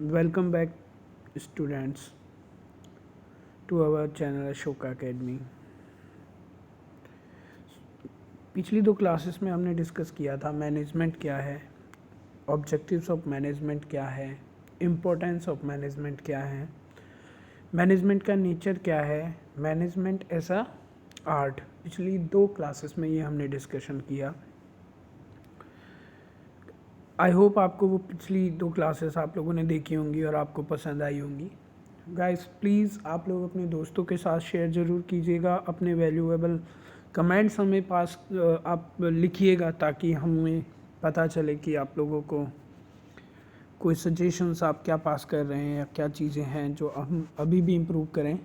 Welcome back, students, to our channel Ashoka academy. पिछली दो classes में हमने डिस्कस किया था मैनेजमेंट क्या है, ऑब्जेक्टिव्स ऑफ मैनेजमेंट क्या है, इम्पोर्टेंस ऑफ मैनेजमेंट क्या है, मैनेजमेंट का नेचर क्या है, मैनेजमेंट एज अ आर्ट। पिछली दो क्लासेस में ये हमने डिस्कशन किया। आई होप आपको वो पिछली दो क्लासेस आप लोगों ने देखी होंगी और आपको पसंद आई होंगी। गाइस प्लीज़ आप लोग अपने दोस्तों के साथ शेयर ज़रूर कीजिएगा, अपने वैल्यूएबल कमेंट्स हमें पास आप लिखिएगा ताकि हमें पता चले कि आप लोगों को कोई सजेशंस आप क्या पास कर रहे हैं या क्या चीज़ें हैं जो हम अभी भी इम्प्रूव करें।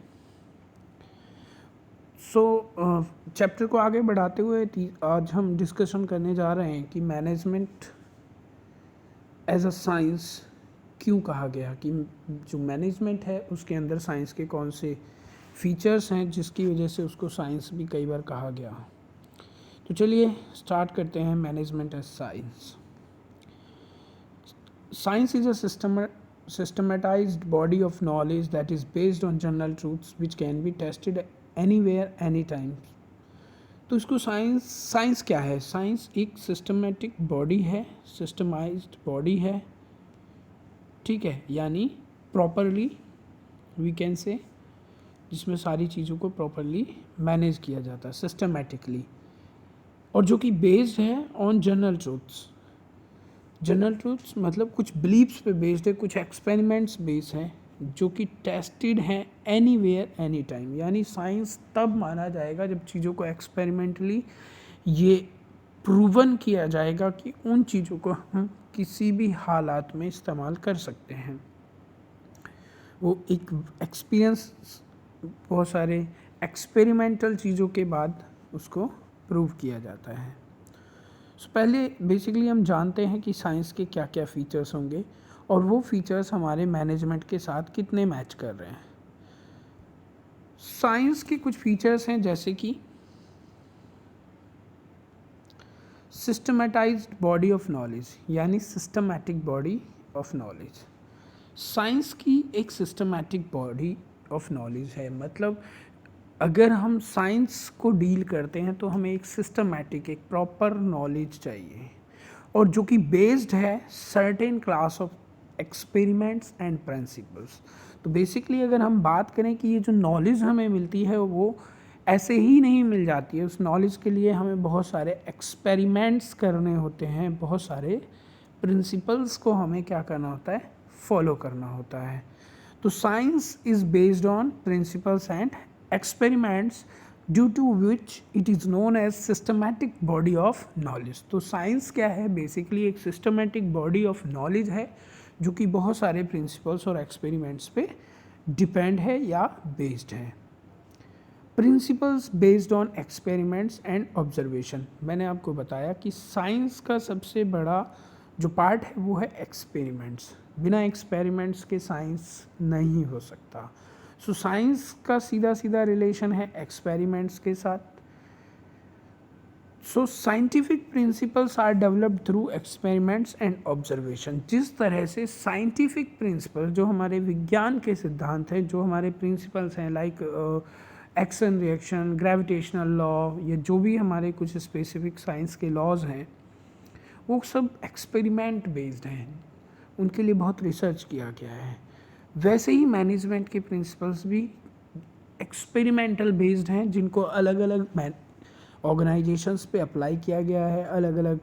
चैप्टर को आगे बढ़ाते हुए आज हम डिस्कशन करने जा रहे हैं कि मैनेजमेंट एज अ साइंस क्यों कहा गया, कि जो मैनेजमेंट है उसके अंदर साइंस के कौन से फीचर्स हैं जिसकी वजह से उसको साइंस भी कई बार कहा गया। तो चलिए स्टार्ट करते हैं। Management as science. Science is a systematized body of knowledge that is based on general truths which can be tested anywhere anytime। तो इसको साइंस क्या है? साइंस एक सिस्टमेटिक बॉडी है, सिस्टमाइज्ड बॉडी है, ठीक है, यानी प्रॉपरली वी कैन से, जिसमें सारी चीज़ों को प्रॉपरली मैनेज किया जाता है सिस्टमेटिकली, और जो कि बेस्ड है on general truths. General truths मतलब कुछ बिलीव्स पे बेस्ड है, कुछ एक्सपेरिमेंट्स बेस्ड हैं जो कि टेस्टेड हैं एनीवेयर एनी टाइम। यानी साइंस तब माना जाएगा जब चीज़ों को एक्सपेरिमेंटली ये प्रूवन किया जाएगा कि उन चीज़ों को हम किसी भी हालात में इस्तेमाल कर सकते हैं। वो एक एक्सपीरियंस, बहुत सारे एक्सपेरिमेंटल चीज़ों के बाद उसको प्रूव किया जाता है। पहले बेसिकली हम जानते हैं कि साइंस के क्या क्या फ़ीचर्स होंगे और वो फीचर्स हमारे मैनेजमेंट के साथ कितने मैच कर रहे हैं। साइंस के कुछ फीचर्स हैं जैसे कि सिस्टमेटाइज्ड बॉडी ऑफ नॉलेज, यानी systematic body of knowledge. Science की एक सिस्टमैटिक बॉडी ऑफ नॉलेज है, मतलब अगर हम साइंस को डील करते हैं तो हमें एक सिस्टमैटिक, एक प्रॉपर नॉलेज चाहिए और जो कि बेस्ड है certain class of experiments and principles. तो बेसिकली अगर हम बात करें कि ये जो नॉलेज हमें मिलती है वो ऐसे ही नहीं मिल जाती है। उस नॉलेज के लिए हमें बहुत सारे एक्सपेरिमेंट्स करने होते हैं, बहुत सारे प्रिंसिपल्स को हमें क्या करना होता है, फॉलो करना होता है। तो science is based on principles and experiments due to which it is known as systematic body of knowledge। तो साइंस क्या है? बेसिकली एक सिस्टमेटिक बॉडी ऑफ नॉलेज है जो कि बहुत सारे प्रिंसिपल्स और एक्सपेरिमेंट्स पे डिपेंड है या बेस्ड है। Principles based on experiments and observation. मैंने आपको बताया कि साइंस का सबसे बड़ा जो पार्ट है वो है एक्सपेरिमेंट्स। बिना एक्सपेरिमेंट्स के साइंस नहीं हो सकता। सो साइंस का सीधा सीधा रिलेशन है एक्सपेरिमेंट्स के साथ। So scientific principles are developed through experiments and observation. जिस तरह से साइंटिफिक प्रिंसिपल, जो हमारे विज्ञान के सिद्धांत हैं, जो हमारे प्रिंसिपल्स हैं like action reaction, gravitational law, या जो भी हमारे कुछ स्पेसिफिक साइंस के लॉज हैं, वो सब एक्सपेरिमेंट बेस्ड हैं, उनके लिए बहुत रिसर्च किया गया है। वैसे ही मैनेजमेंट के प्रिंसिपल्स भी एक्सपेरिमेंटल बेस्ड हैं, जिनको अलग अलग ऑर्गेनाइजेशंस पे अप्लाई किया गया है, अलग अलग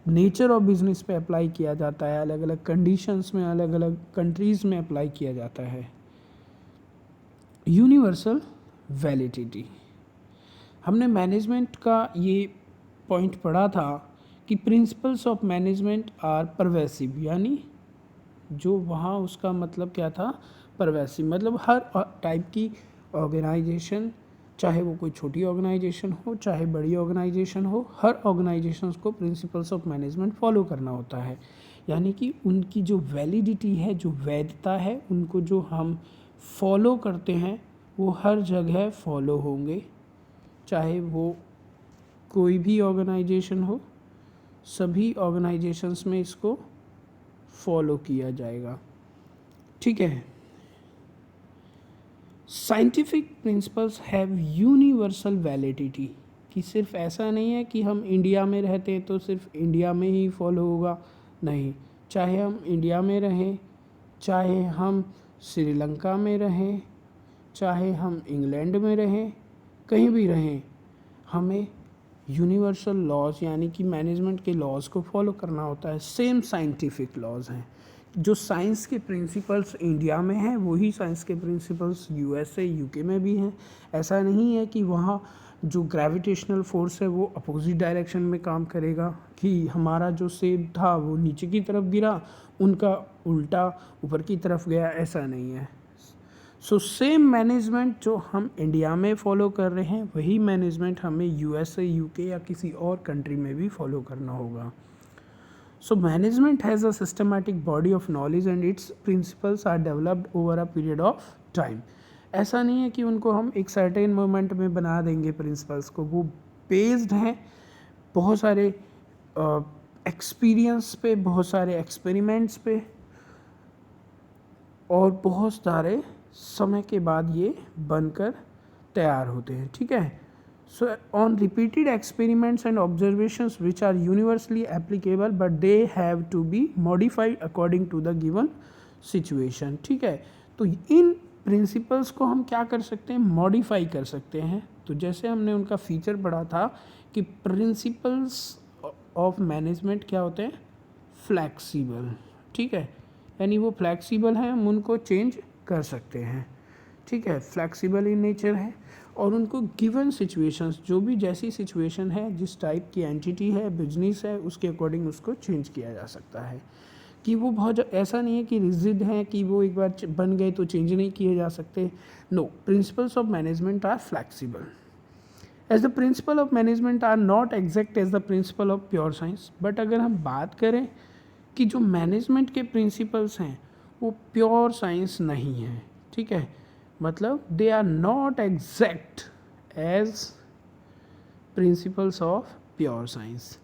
नेचर ऑफ बिजनेस पे अप्लाई किया जाता है, अलग अलग कंडीशंस में, अलग अलग कंट्रीज़ में अप्लाई किया जाता है। यूनिवर्सल वैलिडिटी, हमने मैनेजमेंट का ये पॉइंट पढ़ा था कि principles of management are pervasive, यानी जो वहाँ उसका मतलब क्या था, परवेसिव, मतलब हर टाइप की ऑर्गेनाइजेशन, चाहे वो कोई छोटी ऑर्गेनाइजेशन हो चाहे बड़ी ऑर्गेनाइजेशन हो, हर ऑर्गेनाइजेशंस को प्रिंसिपल्स ऑफ मैनेजमेंट फॉलो करना होता है। यानी कि उनकी जो वैलिडिटी है, जो वैधता है, उनको जो हम फॉलो करते हैं वो हर जगह फॉलो होंगे, चाहे वो कोई भी ऑर्गेनाइजेशन हो, सभी ऑर्गेनाइजेशंस में इसको फॉलो किया जाएगा। ठीक है। Scientific principles have universal validity, कि सिर्फ ऐसा नहीं है कि हम इंडिया में रहते हैं तो सिर्फ इंडिया में ही फॉलो होगा, नहीं, चाहे हम इंडिया में रहें, चाहे हम श्रीलंका में रहें, चाहे हम इंग्लैंड में रहें, कहीं भी रहें, हमें यूनिवर्सल लॉज यानी कि मैनेजमेंट के लॉज को फॉलो करना होता है। सेम साइंटिफिक लॉज हैं, जो साइंस के प्रिंसिपल्स इंडिया में हैं वही साइंस के प्रिंसिपल्स यूएसए यूके में भी हैं। ऐसा नहीं है कि वहाँ जो ग्रेविटेशनल फोर्स है वो अपोजिट डायरेक्शन में काम करेगा, कि हमारा जो सेब था वो नीचे की तरफ गिरा, उनका उल्टा ऊपर की तरफ गया, ऐसा नहीं है। सो सेम मैनेजमेंट जो हम इंडिया में फॉलो कर रहे हैं वही मैनेजमेंट हमें यूएसए यूके या किसी और कंट्री में भी फॉलो करना होगा। So management has a systematic body of knowledge and its principles are developed over a period of time. ऐसा नहीं है कि उनको हम एक सर्टेन मोमेंट में बना देंगे प्रिंसिपल्स को, वो बेस्ड हैं बहुत सारे एक्सपीरियंस पे, बहुत सारे एक्सपेरिमेंट्स पे, और बहुत सारे समय के बाद ये बनकर तैयार होते हैं। ठीक है। So on repeated experiments and observations which are universally applicable but they have to be modified according to the given situation. ठीक है। तो इन प्रिंसिपल्स को हम क्या कर सकते हैं, मॉडिफाई कर सकते हैं। तो जैसे हमने उनका फीचर पढ़ा था कि प्रिंसिपल्स ऑफ मैनेजमेंट क्या होते हैं, फ्लैक्सीबल। ठीक है, यानी वो फ्लैक्सीबल हैं, हम उनको चेंज कर सकते हैं। ठीक है, फ्लैक्सीबल इन नेचर है, और उनको गिवन सिचुएशंस, जो भी जैसी सिचुएशन है, जिस टाइप की एंटिटी है, बिजनेस है, उसके अकॉर्डिंग उसको चेंज किया जा सकता है। कि वो बहुत ऐसा नहीं है कि रिजिड है कि वो एक बार बन गए तो चेंज नहीं किए जा सकते। No, principles of management are flexible as the principle of management are not exact as the principle of pure science. But अगर हम बात करें कि जो मैनेजमेंट के प्रिंसिपल्स हैं वो प्योर साइंस नहीं है। ठीक है, मतलब they are not exact as principles of pure science,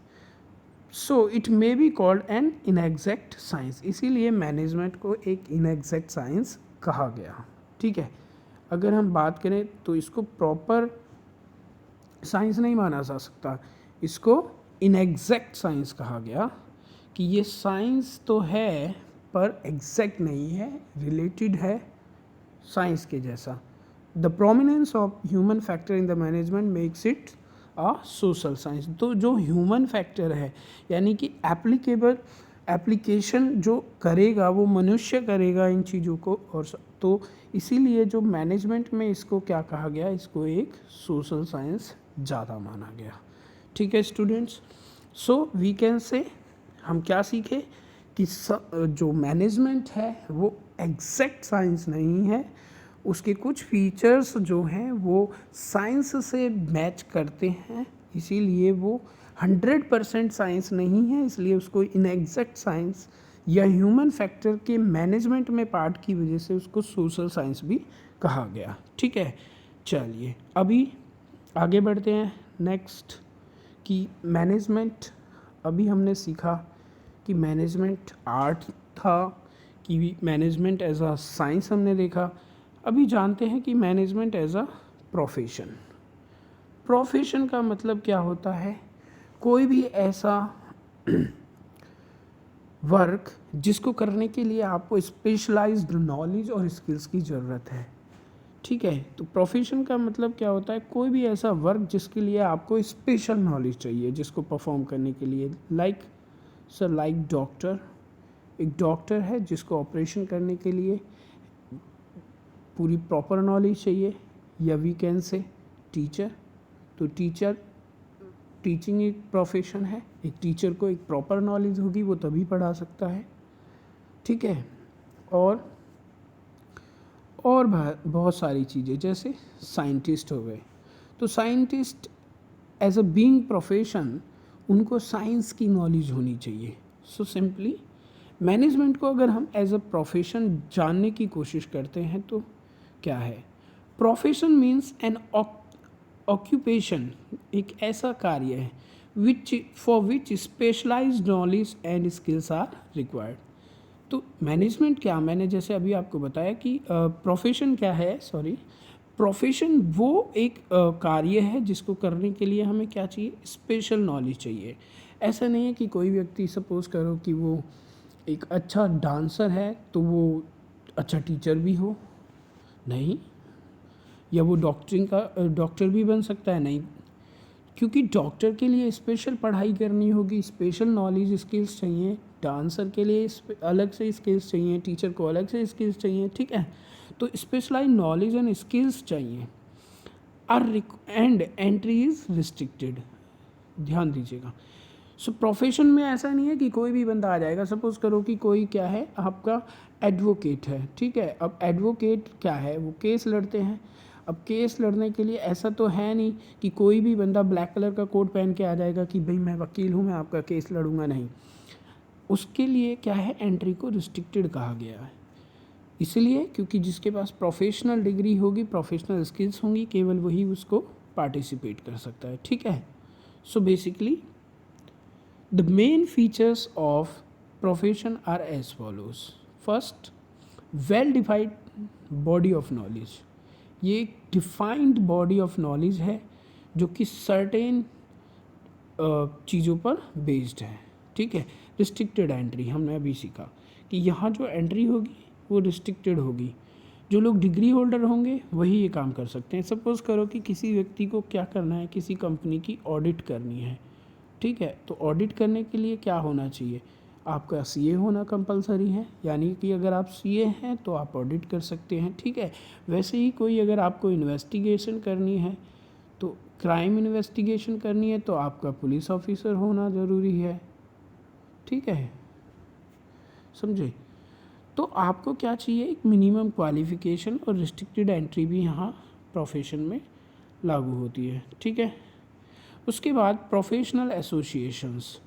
so it may be called an inexact science. इसीलिए मैनेजमेंट को एक इनएग्जैक्ट साइंस कहा गया। ठीक है, अगर हम बात करें तो इसको प्रॉपर साइंस नहीं माना जा सकता, इसको इनएग्जैक्ट साइंस कहा गया, कि ये साइंस तो है पर एग्जैक्ट नहीं है, रिलेटेड है साइंस के जैसा। The prominence of human factor in the management makes it a social science. तो जो ह्यूमन फैक्टर है यानी कि एप्लीकेशन जो करेगा वो मनुष्य करेगा इन चीज़ों को, और तो इसीलिए जो मैनेजमेंट में इसको क्या कहा गया, इसको एक सोशल साइंस ज़्यादा माना गया। ठीक है स्टूडेंट्स, सो वी कैन से हम क्या सीखे कि जो मैनेजमेंट है वो एग्जैक्ट साइंस नहीं है, उसके कुछ फीचर्स जो हैं वो साइंस से मैच करते हैं, इसीलिए वो 100% साइंस नहीं है, इसलिए उसको इनएग्जैक्ट साइंस या ह्यूमन फैक्टर के मैनेजमेंट में पार्ट की वजह से उसको सोशल साइंस भी कहा गया। ठीक है, चलिए अभी आगे बढ़ते हैं नेक्स्ट, कि मैनेजमेंट, अभी हमने सीखा कि मैनेजमेंट आर्ट था, कि मैनेजमेंट एज अ साइंस हमने देखा। अभी जानते हैं कि management as a profession. Profession का मतलब क्या होता है, कोई भी ऐसा वर्क जिसको करने के लिए आपको स्पेशलाइज्ड नॉलेज और स्किल्स की ज़रूरत है। ठीक है, तो प्रोफेशन का मतलब क्या होता है, कोई भी ऐसा वर्क जिसके लिए आपको स्पेशल नॉलेज चाहिए जिसको परफॉर्म करने के लिए। लाइक डॉक्टर, एक डॉक्टर है जिसको ऑपरेशन करने के लिए पूरी प्रॉपर नॉलेज चाहिए, या वी कैन से टीचर, तो टीचिंग एक प्रोफेशन है, एक टीचर को एक प्रॉपर नॉलेज होगी वो तभी पढ़ा सकता है। ठीक है, और बहुत सारी चीज़ें, जैसे साइंटिस्ट हो गए, तो scientist as a being profession उनको साइंस की नॉलेज होनी चाहिए। सो सिंपली मैनेजमेंट को अगर हम एज अ प्रोफेशन जानने की कोशिश करते हैं तो क्या है, प्रोफेशन मीन्स एन ऑक्यूपेशन, एक ऐसा कार्य है for which specialised knowledge and skills are required. तो मैनेजमेंट क्या, मैंने जैसे अभी आपको बताया कि प्रोफेशन क्या है, सॉरी, प्रोफेशन वो एक कार्य है जिसको करने के लिए हमें क्या चाहिए, स्पेशल नॉलेज चाहिए। ऐसा नहीं है कि कोई व्यक्ति, सपोज़ करो कि वो एक अच्छा डांसर है तो वो अच्छा टीचर भी हो, नहीं, या वो डॉक्टर भी बन सकता है, नहीं, क्योंकि डॉक्टर के लिए स्पेशल पढ़ाई करनी होगी, स्पेशल नॉलेज स्किल्स चाहिए, डांसर के लिए अलग से स्किल्स चाहिए, टीचर को अलग से स्किल्स चाहिए, ठीक है। तो स्पेशलाइज नॉलेज एंड स्किल्स चाहिए। एंड एंट्री इज़ रिस्ट्रिक्टेड, ध्यान दीजिएगा। सो प्रोफेशन में ऐसा नहीं है कि कोई भी बंदा आ जाएगा। सपोज़ करो कि कोई क्या है, आपका एडवोकेट है, ठीक है। अब एडवोकेट क्या है, वो केस लड़ते हैं। अब केस लड़ने के लिए ऐसा तो है नहीं कि कोई भी बंदा ब्लैक कलर का कोट पहन के आ जाएगा कि भाई मैं वकील हूँ, मैं आपका केस लड़ूंगा, नहीं। उसके लिए क्या है, एंट्री को रिस्ट्रिक्टेड कहा गया है। इसलिए क्योंकि जिसके पास प्रोफेशनल डिग्री होगी, प्रोफेशनल स्किल्स होंगी, केवल वही उसको पार्टिसिपेट कर सकता है, ठीक है। So basically the main features of profession are as follows. First, well defined body of knowledge. ये एक डिफाइंड बॉडी ऑफ नॉलेज है जो कि सर्टेन चीज़ों पर बेस्ड है, ठीक है। रिस्ट्रिक्टेड एंट्री, हमने अभी सीखा कि यहाँ जो एंट्री होगी वो रिस्ट्रिक्टेड होगी। जो लोग डिग्री होल्डर होंगे वही ये काम कर सकते हैं। सपोज़ करो कि किसी व्यक्ति को क्या करना है, किसी कंपनी की ऑडिट करनी है, ठीक है। तो ऑडिट करने के लिए क्या होना चाहिए, आपका सीए होना कंपलसरी है, यानी कि अगर आप सीए हैं तो आप ऑडिट कर सकते हैं, ठीक है। वैसे ही कोई अगर आपको इन्वेस्टिगेशन करनी है, तो क्राइम इन्वेस्टिगेशन करनी है, तो आपका पुलिस ऑफिसर होना ज़रूरी है, ठीक है, समझे। तो आपको क्या चाहिए, एक मिनिमम क्वालिफिकेशन और रिस्ट्रिक्टेड एंट्री भी यहाँ प्रोफेशन में लागू होती है, ठीक है। उसके बाद प्रोफेशनल एसोसिएशंस,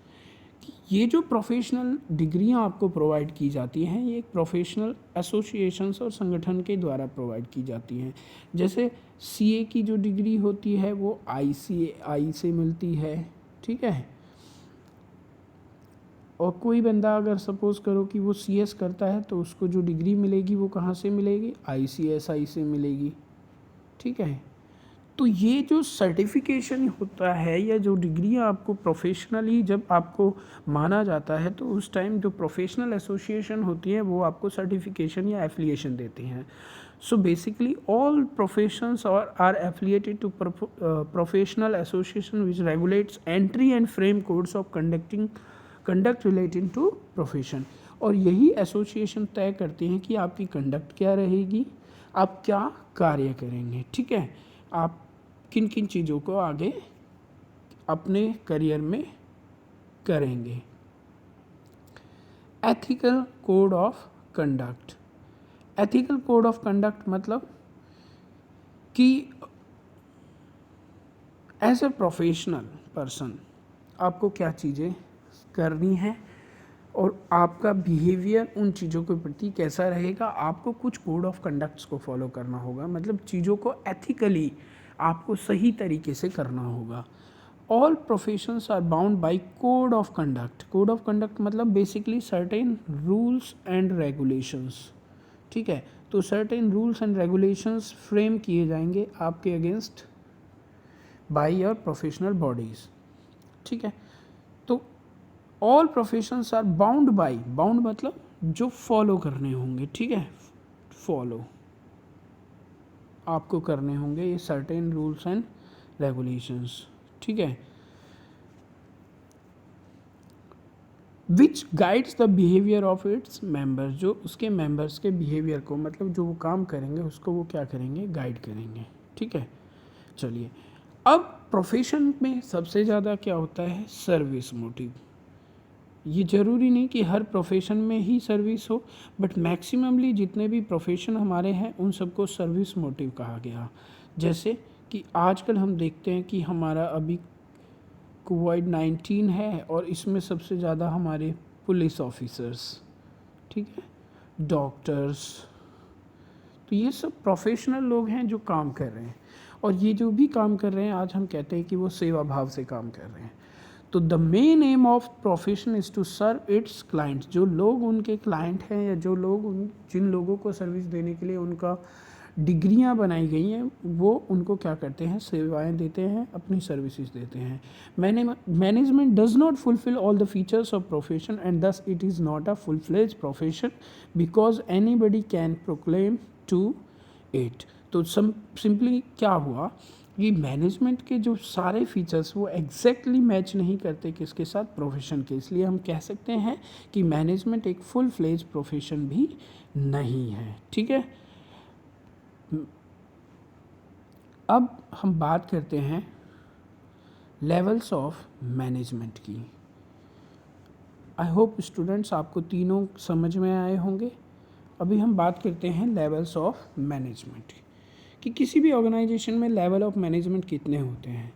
ये जो प्रोफेशनल डिग्रियां आपको प्रोवाइड की जाती हैं, ये एक प्रोफेशनल एसोसिएशंस और संगठन के द्वारा प्रोवाइड की जाती हैं। जैसे सीए की जो डिग्री होती है वो आईसीएआई से मिलती है, ठीक है। और कोई बंदा अगर सपोज़ करो कि वो सीएस करता है तो उसको जो डिग्री मिलेगी वो कहाँ से मिलेगी, आईसीएसआई से मिलेगी, ठीक है। तो ये जो सर्टिफिकेशन होता है या जो डिग्रियाँ आपको प्रोफेशनली जब आपको माना जाता है, तो उस टाइम जो प्रोफेशनल एसोसिएशन होती है वो आपको सर्टिफिकेशन या एफिलिएशन देती हैं। So basically all professions are affiliated to professional association which regulates entry and frame codes of conduct relating to profession. और यही एसोसिएशन तय करती हैं कि आपकी कंडक्ट क्या रहेगी, आप क्या कार्य करेंगे, ठीक है, आप किन किन चीज़ों को आगे अपने करियर में करेंगे। Ethical code of conduct, ethical code of conduct मतलब कि एज ए प्रोफेशनल पर्सन आपको क्या चीज़ें करनी है और आपका बिहेवियर उन चीज़ों के प्रति कैसा रहेगा। आपको कुछ कोड ऑफ कंडक्ट्स को फॉलो करना होगा, मतलब चीज़ों को एथिकली आपको सही तरीके से करना होगा। All professions are bound by code of conduct. Code of conduct मतलब basically certain rules and regulations, ठीक है। तो certain rules and regulations frame किए जाएंगे आपके against by your professional bodies, ठीक है। तो all professions are bound by, bound मतलब जो फॉलो करने होंगे, ठीक है, फॉलो आपको करने होंगे ये सर्टेन रूल्स एंड रेगुलेशंस, ठीक है, which guides the behaviour of its members, जो उसके मेंबर्स के बिहेवियर को, मतलब जो वो काम करेंगे उसको वो क्या करेंगे, गाइड करेंगे, ठीक है। चलिए, अब प्रोफेशन में सबसे ज़्यादा क्या होता है, सर्विस मोटिव। ये ज़रूरी नहीं कि हर प्रोफेशन में ही सर्विस हो, बट मैक्सिममली जितने भी प्रोफेशन हमारे हैं उन सबको सर्विस मोटिव कहा गया। जैसे कि आजकल हम देखते हैं कि हमारा अभी कोविड-19 है और इसमें सबसे ज़्यादा हमारे पुलिस ऑफिसर्स, ठीक है, डॉक्टर्स, तो ये सब प्रोफेशनल लोग हैं जो काम कर रहे हैं। और ये जो भी काम कर रहे हैं आज हम कहते हैं कि वो सेवा भाव से काम कर रहे हैं। तो the main aim of profession is to serve its clients. जो लोग उनके क्लाइंट हैं या जो लोग जिन लोगों को सर्विस देने के लिए उनका डिग्रियां बनाई गई हैं, वो उनको क्या करते हैं, सेवाएं देते हैं, अपनी सर्विसेज देते हैं। Management does not fulfil all the features of profession and thus it is not a full fledge profession because anybody can proclaim to it. तो सिंपली क्या हुआ कि मैनेजमेंट के जो सारे फीचर्स वो एग्जैक्टली मैच नहीं करते किसके साथ, प्रोफेशन के। इसलिए हम कह सकते हैं कि मैनेजमेंट एक फुल फ्लेज प्रोफेशन भी नहीं है। ठीक है, अब हम बात करते हैं लेवल्स ऑफ मैनेजमेंट की। आई होप स्टूडेंट्स आपको तीनों समझ में आए होंगे। अभी हम बात करते हैं लेवल्स ऑफ मैनेजमेंट कि किसी भी ऑर्गेनाइजेशन में लेवल ऑफ मैनेजमेंट कितने होते हैं।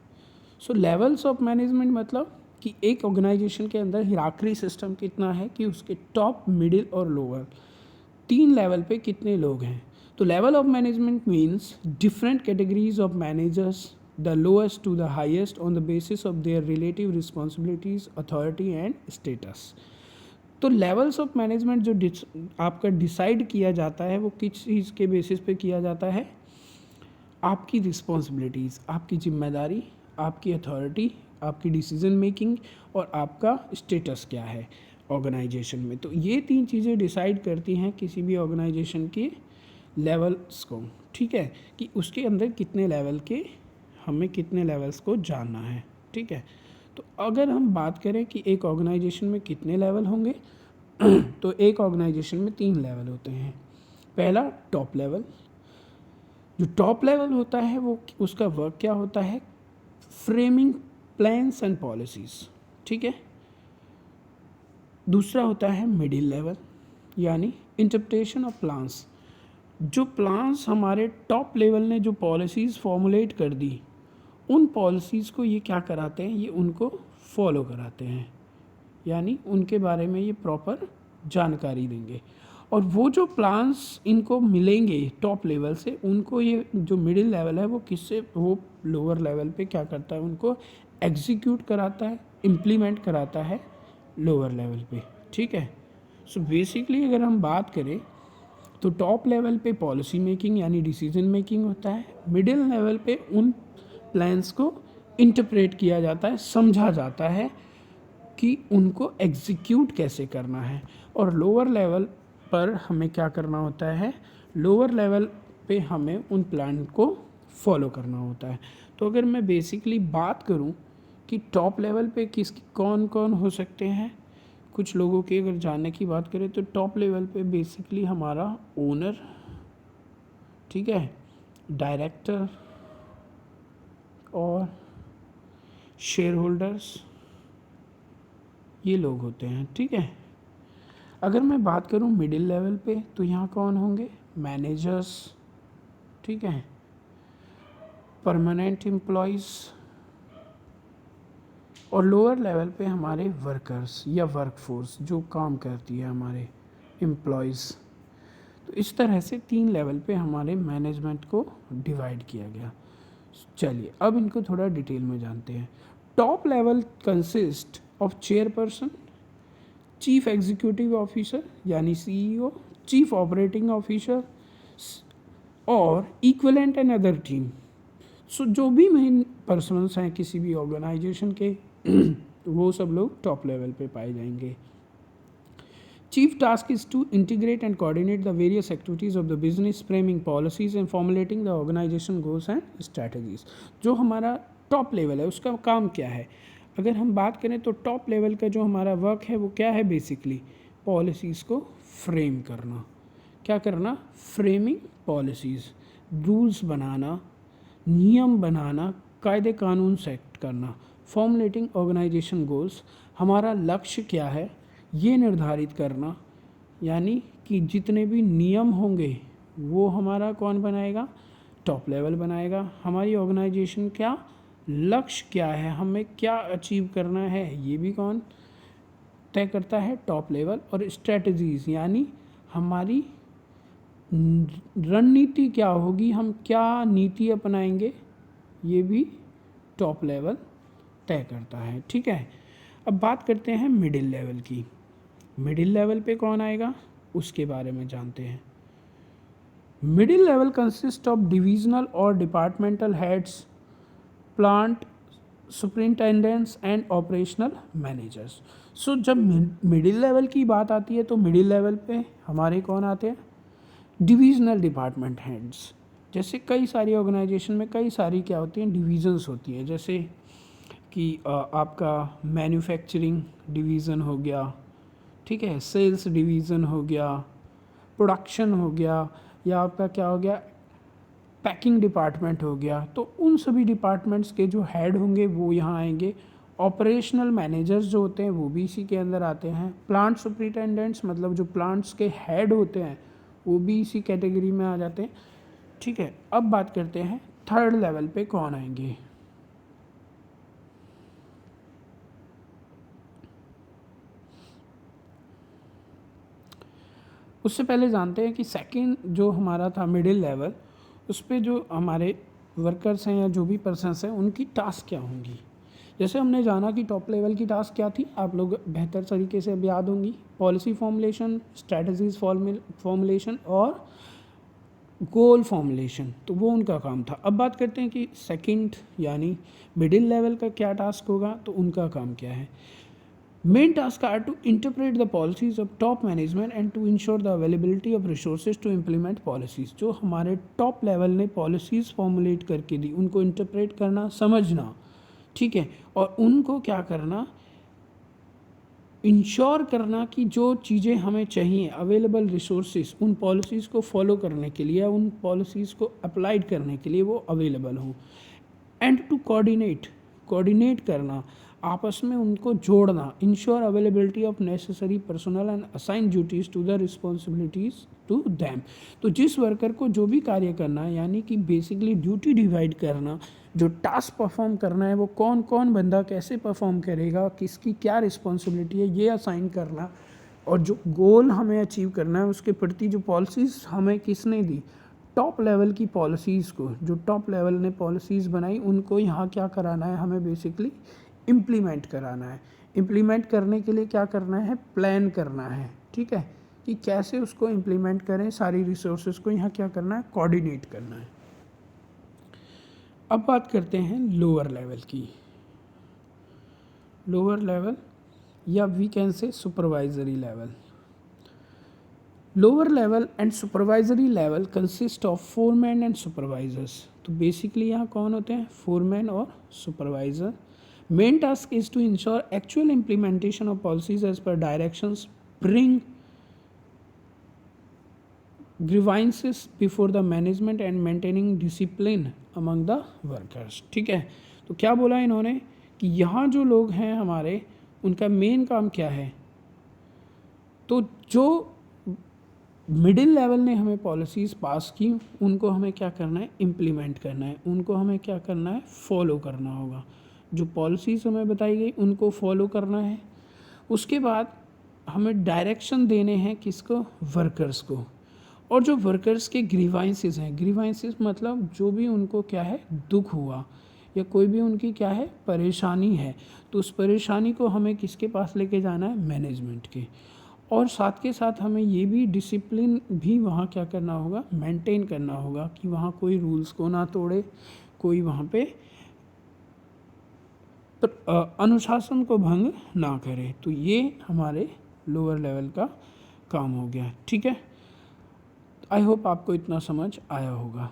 सो लेवल्स ऑफ मैनेजमेंट मतलब कि एक ऑर्गेनाइजेशन के अंदर हिरार्की सिस्टम कितना है कि उसके टॉप, मिडिल और लोअर 3 लेवल पे कितने लोग हैं। तो level of management means different categories of managers the lowest to the highest on the basis of their relative responsibilities, authority and status. तो लेवल्स ऑफ मैनेजमेंट जो आपका डिसाइड किया जाता है वो किस चीज़ के बेसिस पे किया जाता है, आपकी रिस्पॉन्सिबिलिटीज़, आपकी जिम्मेदारी, आपकी अथॉरिटी, आपकी डिसीजन मेकिंग और आपका स्टेटस क्या है ऑर्गेनाइजेशन में। तो ये 3 चीज़ें डिसाइड करती हैं किसी भी ऑर्गेनाइजेशन के लेवल्स को। ठीक है, कि उसके अंदर कितने लेवल के, हमें कितने लेवल्स को जानना है। ठीक है, तो अगर हम बात करें कि एक ऑर्गेनाइजेशन में कितने लेवल होंगे तो एक ऑर्गेनाइजेशन में 3 लेवल होते हैं। पहला टॉप लेवल। जो टॉप लेवल होता है वो उसका वर्क क्या होता है, फ्रेमिंग प्लान्स एंड पॉलिसीज़। ठीक है, दूसरा होता है मिडिल लेवल यानी इंटरप्रिटेशन ऑफ प्लान्स। जो प्लान्स हमारे टॉप लेवल ने जो पॉलिसीज़ फॉर्मुलेट कर दी, उन पॉलिसीज़ को ये क्या कराते हैं, ये उनको फॉलो कराते हैं, यानी उनके बारे में ये प्रॉपर जानकारी देंगे। और वो जो प्लान्स इनको मिलेंगे टॉप लेवल से, उनको ये जो मिडिल लेवल है वो किससे, वो लोअर लेवल पे क्या करता है, उनको एग्जीक्यूट कराता है, इम्प्लीमेंट कराता है लोअर लेवल पे। ठीक है, सो बेसिकली अगर हम बात करें तो टॉप लेवल पे पॉलिसी मेकिंग यानी डिसीजन मेकिंग होता है, मिडिल लेवल पे उन प्लान्स को इंटरप्रेट किया जाता है, समझा जाता है कि उनको एग्जीक्यूट कैसे करना है, और लोअर लेवल पर हमें क्या करना होता है, लोअर लेवल पे हमें उन प्लान को फॉलो करना होता है। तो अगर मैं बेसिकली बात करूं कि टॉप लेवल पे किस कौन कौन हो सकते हैं, कुछ लोगों की अगर जानने की बात करें तो टॉप लेवल पे बेसिकली हमारा ओनर, ठीक है, डायरेक्टर और शेयर होल्डर्स, ये लोग होते हैं। ठीक है, अगर मैं बात करूं मिडिल लेवल पे तो यहाँ कौन होंगे, मैनेजर्स, ठीक है, परमानेंट एम्प्लॉयज़, और लोअर लेवल पे हमारे वर्कर्स या वर्कफोर्स जो काम करती है, हमारे एम्प्लॉयज़। तो इस तरह से 3 लेवल पे हमारे मैनेजमेंट को डिवाइड किया गया। चलिए अब इनको थोड़ा डिटेल में जानते हैं। Top level consist of chairperson, chief executive officer यानी CEO, चीफ ऑपरेटिंग ऑफिसर और इक्विवेलेंट एंड अदर टीम। सो जो भी मेन पर्सनल्स हैं किसी भी ऑर्गेनाइजेशन के वो सब लोग टॉप लेवल पे पाए जाएंगे। Chief task is to integrate and coordinate the various activities of the business, framing policies and formulating the organization goals and strategies। जो हमारा टॉप लेवल है उसका काम क्या है, अगर हम बात करें तो टॉप लेवल का जो हमारा वर्क है वो क्या है, बेसिकली पॉलिसीज़ को फ्रेम करना। क्या करना, फ्रेमिंग पॉलिसीज़, रूल्स बनाना, नियम बनाना, कायदे कानून सेट करना, फॉर्मुलेटिंग ऑर्गेनाइजेशन गोल्स, हमारा लक्ष्य क्या है ये निर्धारित करना, यानी कि जितने भी नियम होंगे वो हमारा कौन बनाएगा, टॉप लेवल बनाएगा। हमारी ऑर्गेनाइजेशन क्या लक्ष्य क्या है, हमें क्या अचीव करना है, ये भी कौन तय करता है, टॉप लेवल। और स्ट्रेटजीज़ यानी हमारी रणनीति क्या होगी, हम क्या नीति अपनाएंगे, ये भी टॉप लेवल तय करता है। ठीक है, अब बात करते हैं मिडिल लेवल की। मिडिल लेवल पे कौन आएगा उसके बारे में जानते हैं। Middle level consist of divisional और departmental heads, plant superintendents and operational managers. So जब मिडिल लेवल की बात आती है तो मिडिल लेवल पे हमारे कौन आते हैं, डिविजनल डिपार्टमेंट हेड्स। जैसे कई सारी ऑर्गेनाइजेशन में कई सारी क्या होती हैं, डिविजन्स होती हैं। जैसे कि आपका मैन्युफैक्चरिंग डिवीज़न हो गया, ठीक है, सेल्स डिवीज़न हो गया, प्रोडक्शन हो गया, या आपका क्या हो गया, पैकिंग डिपार्टमेंट हो गया। तो उन सभी डिपार्टमेंट्स के जो हेड होंगे वो यहाँ आएंगे। ऑपरेशनल मैनेजर्स जो होते हैं वो भी इसी के अंदर आते हैं। प्लांट सुपरिटेंडेंट्स मतलब जो प्लांट्स के हेड होते हैं वो भी इसी कैटेगरी में आ जाते हैं, ठीक है। अब बात करते हैं थर्ड लेवल पे कौन आएंगे। उससे पहले जानते हैं कि सेकंड जो हमारा था मिडिल लेवल, उस पे जो हमारे वर्कर्स हैं या जो भी पर्सन्स हैं उनकी टास्क क्या होंगी। जैसे हमने जाना कि टॉप लेवल की टास्क क्या थी, आप लोग बेहतर तरीके से अब याद होंगी, पॉलिसी फॉर्मुलेशन, स्ट्रैटेजीज फॉर्मुलेशन और गोल फॉर्मुलेशन, तो वो उनका काम था। अब बात करते हैं कि सेकंड यानी मिडिल लेवल का क्या टास्क होगा, तो उनका काम क्या है। Main task are to interpret the policies of top management and to ensure the availability of resources to implement policies. जो हमारे टॉप लेवल ने पॉलिसीज़ फॉर्मुलेट करके दी उनको इंटरप्रेट करना, समझना, ठीक है, और उनको क्या करना, इंश्योर करना कि जो चीज़ें हमें चाहिए, अवेलेबल रिसोर्सेज उन पॉलिसीज़ को फॉलो करने के लिए, उन पॉलिसीज़ को अप्लाइड करने के लिए वो अवेलेबल हों। एंड टू कोऑर्डिनेट करना, आपस में उनको जोड़ना, ensure availability of necessary personnel and assign duties to the responsibilities to them. तो जिस वर्कर को जो भी कार्य करना है, यानी कि बेसिकली ड्यूटी डिवाइड करना, जो टास्क परफॉर्म करना है वो कौन कौन बंदा कैसे परफॉर्म करेगा, किसकी क्या रिस्पॉन्सिबिलिटी है, ये असाइन करना, और जो गोल हमें अचीव करना है उसके प्रति जो पॉलिसीज़ हमें किसने दी, टॉप लेवल की पॉलिसीज़ को, जो टॉप लेवल ने पॉलिसीज़ बनाई उनको यहाँ क्या कराना है, हमें बेसिकली इम्प्लीमेंट कराना है। इम्प्लीमेंट करने के लिए क्या करना है, प्लान करना है, ठीक है, कि कैसे उसको इम्प्लीमेंट करें, सारी रिसोर्सेज को यहाँ क्या करना है, कोऑर्डिनेट करना है। अब बात करते हैं लोअर लेवल की। लोअर लेवल या we can say supervisory level. Lower level and supervisory level consist of foreman and supervisors. तो बेसिकली यहाँ कौन होते हैं, फोरमैन और supervisor. Main task is to ensure actual implementation of policies as per directions, bring grievances before the management and maintaining discipline among the workers। ठीक है, तो क्या बोला इन्होंने कि यहाँ जो लोग हैं हमारे, उनका मेन काम क्या है, तो जो मिडिल लेवल ने हमें पॉलिसीज़ पास की उनको हमें क्या करना है, इम्प्लीमेंट करना है, उनको हमें क्या करना है, फॉलो करना होगा। जो पॉलिसीज़ हमें बताई गई उनको फॉलो करना है। उसके बाद हमें डायरेक्शन देने हैं किसको, वर्कर्स को। और जो वर्कर्स के ग्रीवांसेस हैं, ग्रीवांसेस मतलब जो भी उनको क्या है, दुख हुआ या कोई भी उनकी क्या है, परेशानी है, तो उस परेशानी को हमें किसके पास लेके जाना है, मैनेजमेंट के। और साथ के साथ हमें ये भी डिसिप्लिन भी वहाँ क्या करना होगा, मेंटेन करना होगा कि वहाँ कोई रूल्स को ना तोड़े, कोई वहाँ पे अनुशासन को भंग ना करे। तो ये हमारे लोअर लेवल का काम हो गया, ठीक है। आई होप आपको इतना समझ आया होगा।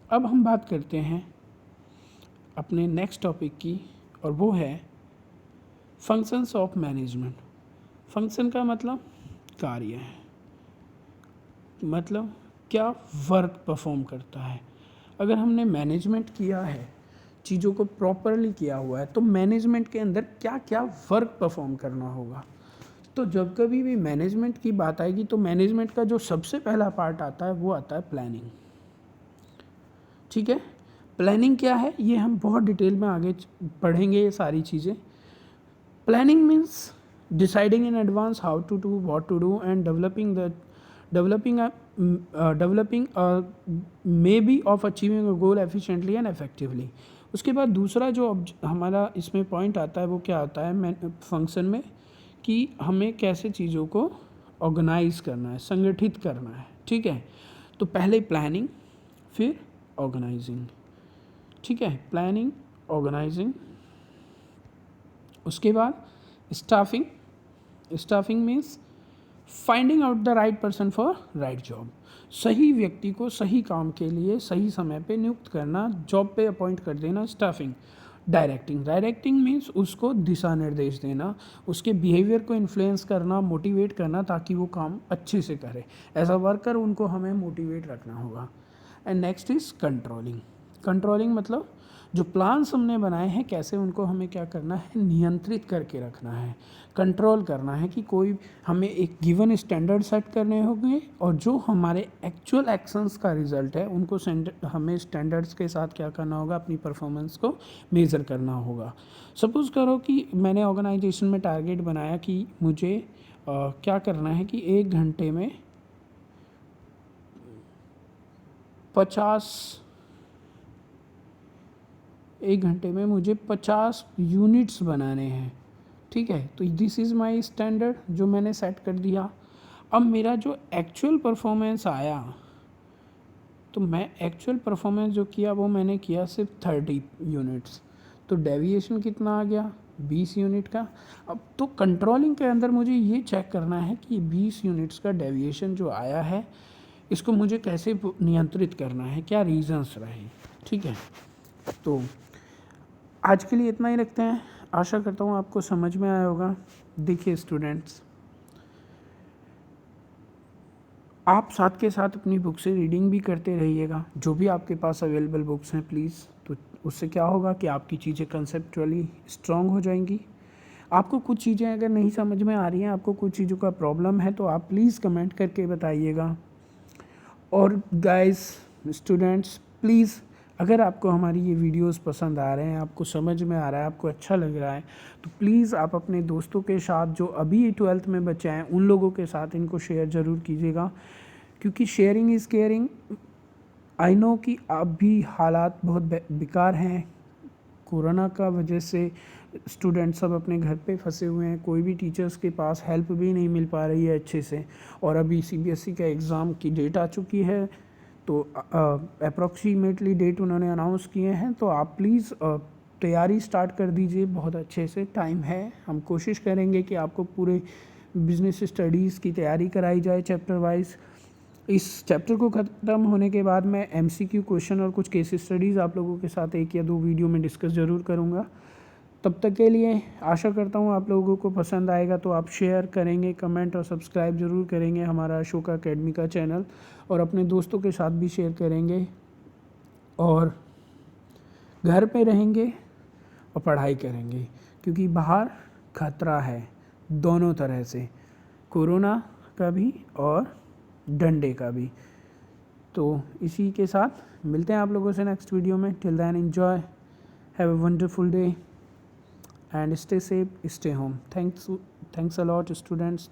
अब हम बात करते हैं अपने नेक्स्ट टॉपिक की, और वो है फंक्शंस ऑफ मैनेजमेंट। फंक्शन का मतलब कार्य है, मतलब क्या वर्क परफॉर्म करता है। अगर हमने मैनेजमेंट किया है, चीज़ों को प्रॉपरली किया हुआ है, तो मैनेजमेंट के अंदर क्या क्या वर्क परफॉर्म करना होगा। तो जब कभी भी मैनेजमेंट की बात आएगी तो मैनेजमेंट का जो सबसे पहला पार्ट आता है वो आता है प्लानिंग, ठीक है। प्लानिंग क्या है ये हम बहुत डिटेल में आगे पढ़ेंगे ये सारी चीज़ें। Planning means deciding in advance how to do, what to do, and developing may be of achieving a goal efficiently and effectively. उसके बाद दूसरा जो हमारा इसमें पॉइंट आता है वो क्या आता है फंक्शन में, कि हमें कैसे चीज़ों को ऑर्गेनाइज करना है, संगठित करना है। ठीक है, तो पहले प्लानिंग, फिर ऑर्गेनाइजिंग। ठीक है, प्लानिंग, ऑर्गेनाइजिंग। उसके बाद staffing. Staffing means finding out the right person for right job. सही व्यक्ति को सही काम के लिए सही समय पे नियुक्त करना, जॉब पे अपॉइंट कर देना, स्टाफिंग। डायरेक्टिंग। डायरेक्टिंग मीन्स उसको दिशा निर्देश देना, उसके बिहेवियर को इन्फ्लुएंस करना, मोटिवेट करना, ताकि वो काम अच्छे से करे। एज अ वर्कर उनको हमें मोटिवेट रखना होगा। And next is controlling. Controlling मतलब जो प्लान्स हमने बनाए हैं कैसे उनको हमें क्या करना है, नियंत्रित करके रखना है, कंट्रोल करना है, कि कोई हमें एक गिवन स्टैंडर्ड सेट करने होंगे और जो हमारे एक्चुअल एक्शंस का रिजल्ट है उनको हमें स्टैंडर्ड्स के साथ क्या करना होगा, अपनी परफॉर्मेंस को मेज़र करना होगा। सपोज़ करो कि मैंने ऑर्गेनाइजेशन में टारगेट बनाया कि मुझे क्या करना है कि 1 घंटे में 50 यूनिट्स बनाने हैं। ठीक है, तो दिस इज़ माय स्टैंडर्ड जो मैंने सेट कर दिया। अब मेरा जो एक्चुअल परफॉर्मेंस आया, तो मैं एक्चुअल परफॉर्मेंस जो किया वो मैंने किया सिर्फ 30 यूनिट्स। तो डेविएशन कितना आ गया, 20 यूनिट का। अब तो कंट्रोलिंग के अंदर मुझे ये चेक करना है कि 20 यूनिट्स का डेविएशन जो आया है इसको मुझे कैसे नियंत्रित करना है, क्या रीजंस रहे। ठीक है, तो आज के लिए इतना ही रखते हैं। आशा करता हूँ आपको समझ में आया होगा। देखिए स्टूडेंट्स, आप साथ के साथ अपनी बुक से रीडिंग भी करते रहिएगा, जो भी आपके पास अवेलेबल बुक्स हैं प्लीज़। तो उससे क्या होगा कि आपकी चीज़ें कंसेप्चुअली स्ट्रॉन्ग हो जाएंगी। आपको कुछ चीज़ें अगर नहीं समझ में आ रही हैं, आपको कुछ चीज़ों का प्रॉब्लम है, तो आप प्लीज़ कमेंट करके बताइएगा। और गाइस स्टूडेंट्स, प्लीज़ अगर आपको हमारी ये वीडियोस पसंद आ रहे हैं, आपको समझ में आ रहा है, आपको अच्छा लग रहा है, तो प्लीज़ आप अपने दोस्तों के साथ जो अभी 12th में बच्चे हैं उन लोगों के साथ इनको शेयर ज़रूर कीजिएगा, क्योंकि sharing is caring. I know कि अभी हालात बहुत बेकार हैं, कोरोना का वजह से स्टूडेंट सब अपने घर पे फंसे हुए हैं, कोई भी टीचर्स के पास हेल्प भी नहीं मिल पा रही है अच्छे से। और अभी CBSE का एग्ज़ाम की डेट आ चुकी है, तो अप्रॉक्सीमेटली डेट उन्होंने अनाउंस किए हैं। तो आप प्लीज़ तैयारी स्टार्ट कर दीजिए, बहुत अच्छे से टाइम है। हम कोशिश करेंगे कि आपको पूरे बिजनेस स्टडीज़ की तैयारी कराई जाए चैप्टर वाइज। इस चैप्टर को ख़त्म होने के बाद मैं MCQ क्वेश्चन और कुछ केस स्टडीज़ आप लोगों के साथ 1 या 2 वीडियो में डिस्कस ज़रूर करूँगा। तब तक के लिए आशा करता हूँ आप लोगों को पसंद आएगा, तो आप शेयर करेंगे, कमेंट और सब्सक्राइब ज़रूर करेंगे हमारा अशोका अकेडमी का चैनल, और अपने दोस्तों के साथ भी शेयर करेंगे। और घर पे रहेंगे और पढ़ाई करेंगे, क्योंकि बाहर खतरा है दोनों तरह से, कोरोना का भी और डंडे का भी। तो इसी के साथ मिलते हैं आप लोगों से नेक्स्ट वीडियो में। Till then enjoy, have a wonderful day and stay safe, stay home. Thanks a lot students.